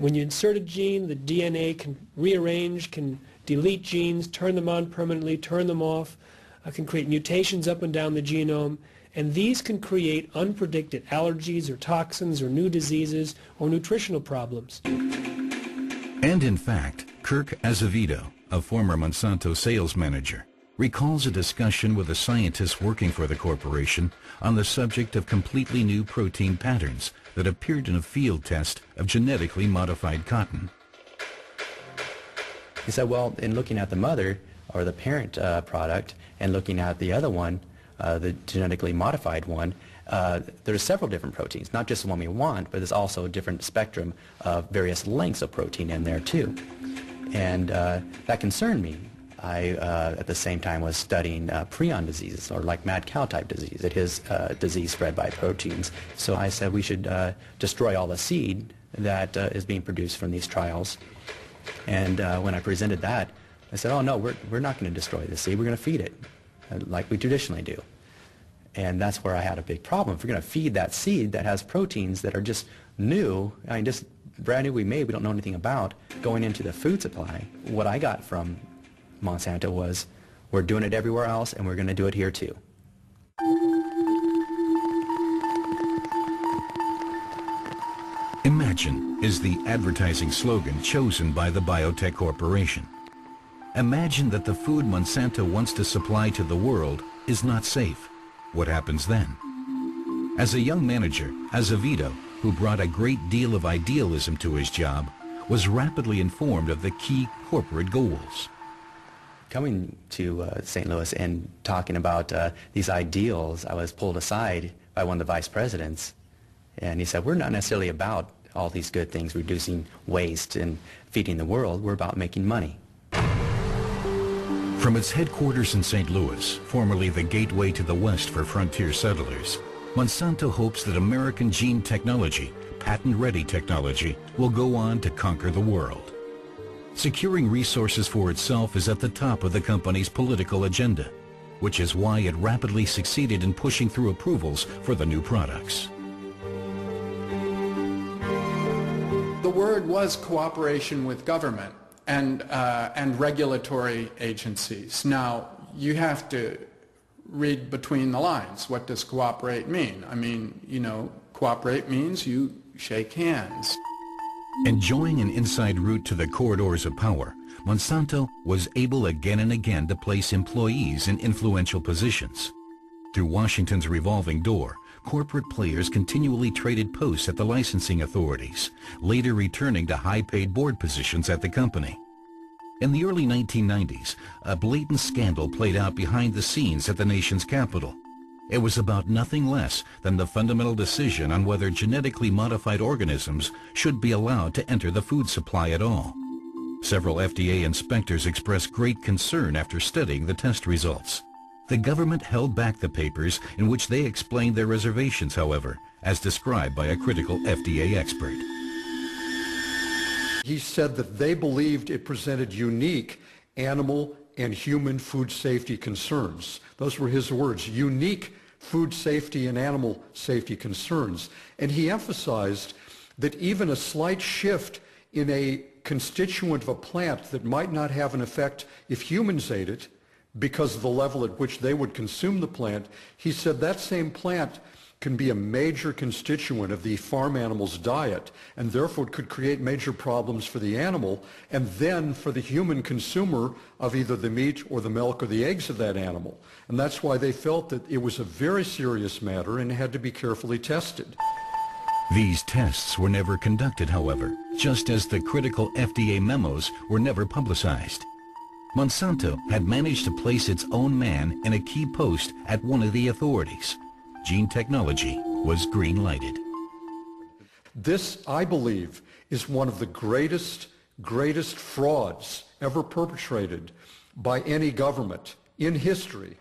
When you insert a gene, the DNA can rearrange, can delete genes, turn them on permanently, turn them off, can create mutations up and down the genome, and these can create unpredicted allergies or toxins or new diseases or nutritional problems. And in fact, Kirk Azevedo, a former Monsanto sales manager, recalls a discussion with a scientist working for the corporation on the subject of completely new protein patterns that appeared in a field test of genetically modified cotton. He said, well, in looking at the mother or the parent product and looking at the other one, the genetically modified one, there's several different proteins, not just the one we want, but there's also a different spectrum of various lengths of protein in there too. And that concerned me. I, at the same time, was studying prion diseases, or like mad cow type disease. It is disease spread by proteins. So I said we should destroy all the seed that is being produced from these trials. And when I presented that, I said, oh no, we're not going to destroy the seed, we're going to feed it, like we traditionally do. And that's where I had a big problem. If we're going to feed that seed that has proteins that are just new, I mean, just brand new, we don't know anything about, going into the food supply, what I got from Monsanto was, we're doing it everywhere else and we're going to do it here too. Imagine is the advertising slogan chosen by the Biotech Corporation. Imagine that the food Monsanto wants to supply to the world is not safe. What happens then? As a young manager, Azevedo, who brought a great deal of idealism to his job, was rapidly informed of the key corporate goals. Coming to St. Louis and talking about these ideals, I was pulled aside by one of the vice presidents, and he said, we're not necessarily about all these good things, reducing waste and feeding the world, we're about making money. From its headquarters in St. Louis, formerly the gateway to the West for frontier settlers, Monsanto hopes that American gene technology, patent-ready technology, will go on to conquer the world. Securing resources for itself is at the top of the company's political agenda, which is why it rapidly succeeded in pushing through approvals for the new products. The word was cooperation with government and regulatory agencies. Now, you have to read between the lines. What does cooperate mean? I mean, you know, cooperate means you shake hands. Enjoying an inside route to the corridors of power, Monsanto was able again and again to place employees in influential positions. Through Washington's revolving door, corporate players continually traded posts at the licensing authorities, later returning to high-paid board positions at the company. In the early 1990s, a blatant scandal played out behind the scenes at the nation's capital. It was about nothing less than the fundamental decision on whether genetically modified organisms should be allowed to enter the food supply at all. Several FDA inspectors expressed great concern after studying the test results. The government held back the papers in which they explained their reservations, however, as described by a critical FDA expert. He said that they believed it presented unique animal and human food safety concerns. Those were his words, unique food safety and animal safety concerns. And he emphasized that even a slight shift in a constituent of a plant that might not have an effect if humans ate it, because of the level at which they would consume the plant, he said that same plant can be a major constituent of the farm animal's diet, and therefore it could create major problems for the animal and then for the human consumer of either the meat or the milk or the eggs of that animal. And that's why they felt that it was a very serious matter and had to be carefully tested. These tests were never conducted, however, just as the critical FDA memos were never publicized. Monsanto had managed to place its own man in a key post at one of the authorities. Gene technology was green-lighted. This, I believe, is one of the greatest frauds ever perpetrated by any government in history.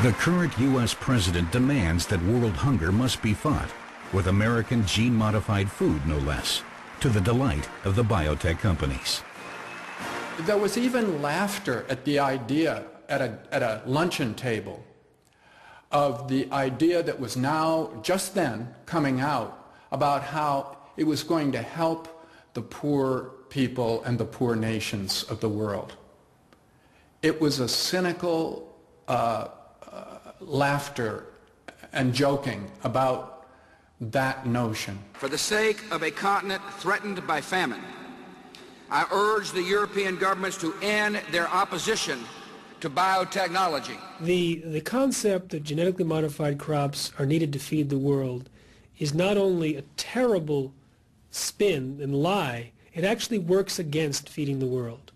The current U.S. president demands that world hunger must be fought, with American gene-modified food, no less, to the delight of the biotech companies. There was even laughter at the idea at a luncheon table of the idea that was now, just then, coming out about how it was going to help the poor people and the poor nations of the world. It was a cynical laughter and joking about that notion. For the sake of a continent threatened by famine, I urge the European governments to end their opposition to biotechnology. The concept that genetically modified crops are needed to feed the world is not only a terrible spin and lie, it actually works against feeding the world.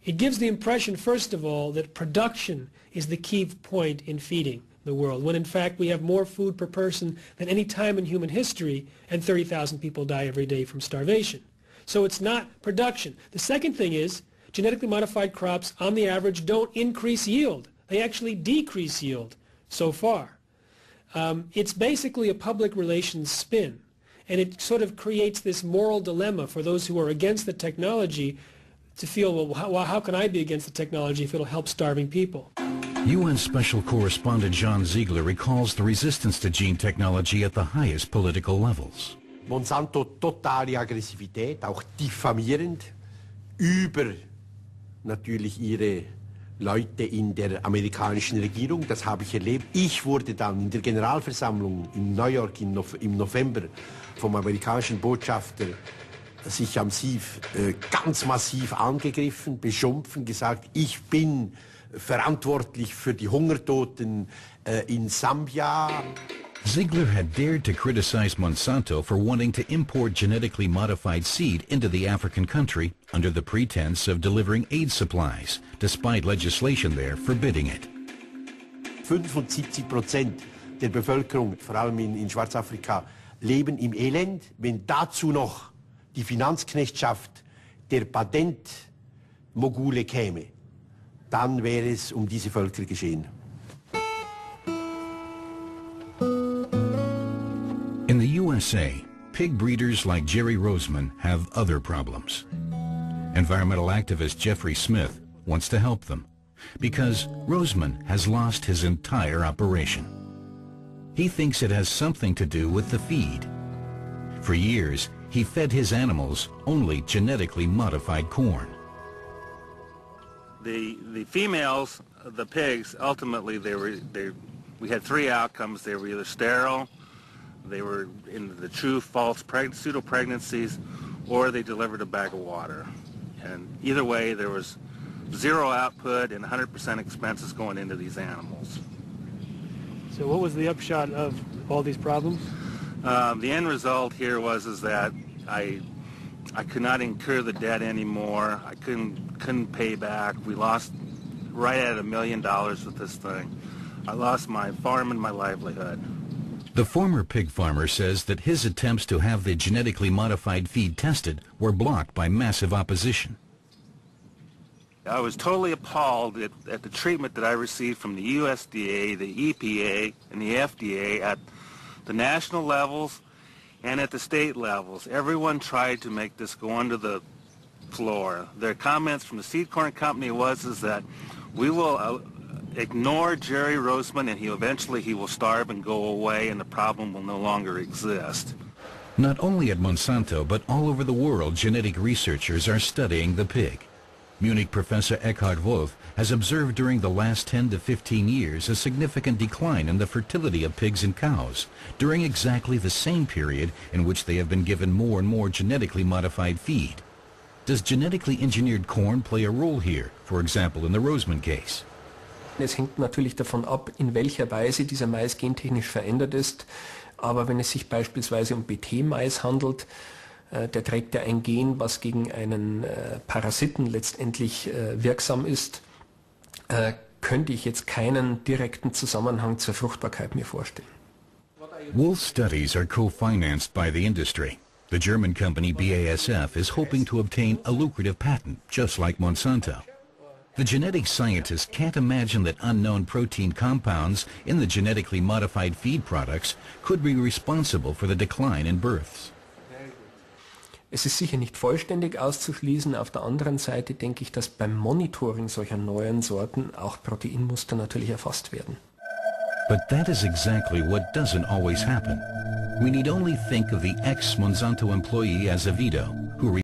It gives the impression, first of all, that production is the key point in feeding the world, when in fact we have more food per person than any time in human history, and 30,000 people die every day from starvation. So it's not production. The second thing is, genetically modified crops, on the average, don't increase yield. They actually decrease yield so far. It's basically a public relations spin, and it sort of creates this moral dilemma for those who are against the technology to feel, well, how can I be against the technology if it'll help starving people? UN Special Correspondent John Ziegler recalls the resistance to gene technology at the highest political levels. Monsanto totale Aggressivität, auch diffamierend, über natürlich ihre Leute in der amerikanischen Regierung, das habe ich erlebt. Ich wurde dann in der Generalversammlung in New York im November vom amerikanischen Botschafter sich ganz massiv angegriffen, beschimpft, gesagt, ich bin verantwortlich für die Hungertoten in Sambia. Ziegler had dared to criticize Monsanto for wanting to import genetically modified seed into the African country under the pretense of delivering aid supplies, despite legislation there forbidding it. 75% der Bevölkerung, vor allem in Schwarzafrika, leben im Elend. Wenn dazu noch die Finanzknechtschaft der Patentmogule käme, dann wäre es diese Völker geschehen. In the USA, pig breeders like Jerry Roseman have other problems. Environmental activist Jeffrey Smith wants to help them because Roseman has lost his entire operation. He thinks it has something to do with the feed. For years, he fed his animals only genetically modified corn. The females, the pigs, ultimately we had three outcomes. They were either sterile, they were in the true false pseudo-pregnancies, or they delivered a bag of water. And either way, there was zero output and 100% expenses going into these animals. So what was the upshot of all these problems? The end result here was that I could not incur the debt anymore. I couldn't pay back. We lost right at $1 million with this thing. I lost my farm and my livelihood. The former pig farmer says that his attempts to have the genetically modified feed tested were blocked by massive opposition. I was totally appalled at the treatment that I received from the USDA, the EPA, and the FDA at the national levels and at the state levels. Everyone tried to make this go under the floor. Their comments from the Seed Corn Company was that we will ignore Jerry Roseman and eventually he will starve and go away and the problem will no longer exist. Not only at Monsanto, but all over the world, genetic researchers are studying the pig. Munich professor Eckhard Wolf has observed during the last 10 to 15 years a significant decline in the fertility of pigs and cows during exactly the same period in which they have been given more and more genetically modified feed. Does genetically engineered corn play a role here, for example in the Roseman case? Es hängt natürlich davon ab, in welcher Weise dieser Mais gentechnisch verändert ist. Aber wenn es sich beispielsweise um Bt-Mais handelt, der trägt ja ein Gen, was gegen einen Parasiten letztendlich wirksam ist, könnte ich jetzt keinen direkten Zusammenhang zur Fruchtbarkeit mir vorstellen. Wolf's studies are co-financed by the industry. The German company BASF is hoping to obtain a lucrative patent, just like Monsanto. The genetic scientists can't imagine that unknown protein compounds in the genetically modified feed products could be responsible for the decline in births. Es ist sicher nicht vollständig auszuschließen. Auf der anderen Seite denke ich, dass beim Monitoring solcher neuen Sorten auch Proteinmuster natürlich erfasst werden. But that is exactly what doesn't always happen. We need only think of the ex-Monsanto employee Azevedo, who